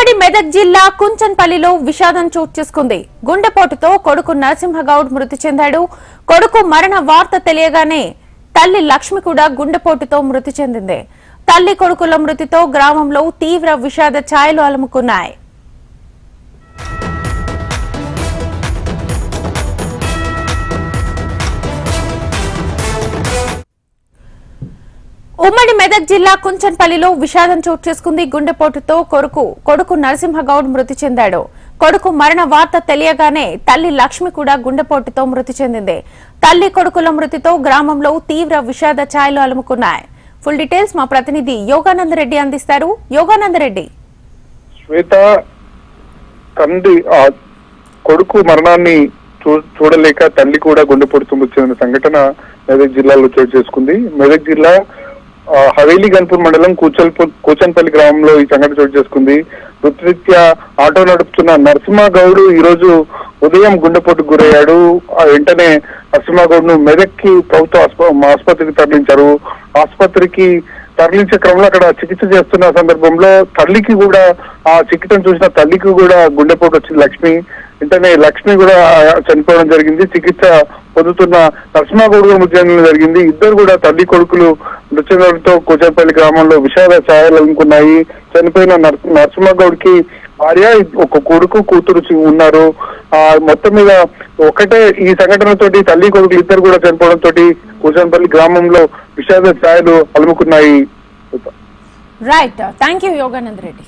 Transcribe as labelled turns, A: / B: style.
A: ఉమ్మడి మెదక్ జిల్లా కుంచన్పల్లిలో విషాదం చోటు చేసుకుంది. గుండెపోటుతో కొడుకు నరసింహగౌడ్ మృతి చెందాడు. కొడుకు మరణ వార్త తెలియగానే తల్లి లక్ష్మి కూడా గుండెపోటుతో మృతి చెందింది. తల్లి కొడుకుల మృతితో గ్రామంలో తీవ్ర విషాద ఛాయలు అలుముకున్నాయి. ఉమ్మడి మెదక్ జిల్లా కుంచన్పల్లిలో విషాదం చోటు చేసుకుంది. గుండెపోటుతో కొడుకు నరసింహగౌడ్ మృతి చెందాడు. కొడుకు మరణ వార్త తెలియగానే తల్లి లక్ష్మి కూడా గుండెపోటుతో మృతి చెందింది. తల్లి కొడుకుల మృతితో గ్రామంలో తీవ్ర విషాద ఛాయలు అలుముకున్నాయి. ఫుల్ డీటెయిల్స్ మా ప్రతినిధి యోగానందరెడ్డి అందిస్తారు. యోగానందరెడ్డి,
B: శ్వేత, తండ్రి కొడుకు మరణాన్ని చూడలేక తల్లి కూడా గుండెపోటుతో మృతి చెందిన సంఘటన మెదక్ జిల్లాలో చోటు చేసుకుంది. మెదక్ జిల్లా హవేలీ గన్పూర్ మండలం కూచన్పల్లి గ్రామంలో ఈ సంఘటన చోటు చేసుకుంది. వృత్తిరీత్యా ఆటో నడుపుతున్న నరసింహగౌడ్ ఈ రోజు ఉదయం గుండెపోటుకు గురయ్యాడు. వెంటనే నరసింహగౌడ్ ను మెదక్కి ప్రభుత్వ ఆసుపత్రికి తరలించారు. ఆసుపత్రికి తరలించే క్రమంలో అక్కడ చికిత్స చేస్తున్న సందర్భంలో తల్లికి కూడా ఆ చికిత్సను చూసిన తల్లికి కూడా గుండెపోటు వచ్చింది. వెంటనే లక్ష్మి కూడా చనిపోవడం జరిగింది. చికిత్స పొందుతున్న నరసింహగౌడ్ కూడా మృతి చెందడం జరిగింది. ఇద్దరు కూడా తల్లి కొడుకులు మృతి చెందడంతో కూచన్పల్లి గ్రామంలో విషాద ఛాయలు అనుకున్నాయి. చనిపోయిన నరసింహగౌడ్ కి భార్య, ఒక కొడుకు, కూతురు ఉన్నారు. మొత్తం మీద ఒకటే ఈ సంఘటనతోటి తల్లి కొడుకులు ఇద్దరు కూడా చనిపోవడంతో కూచన్పల్లి గ్రామంలో విషాద ఛాయలు అలుముకున్నాయి.
A: Right, thank you Yogananda Reddy.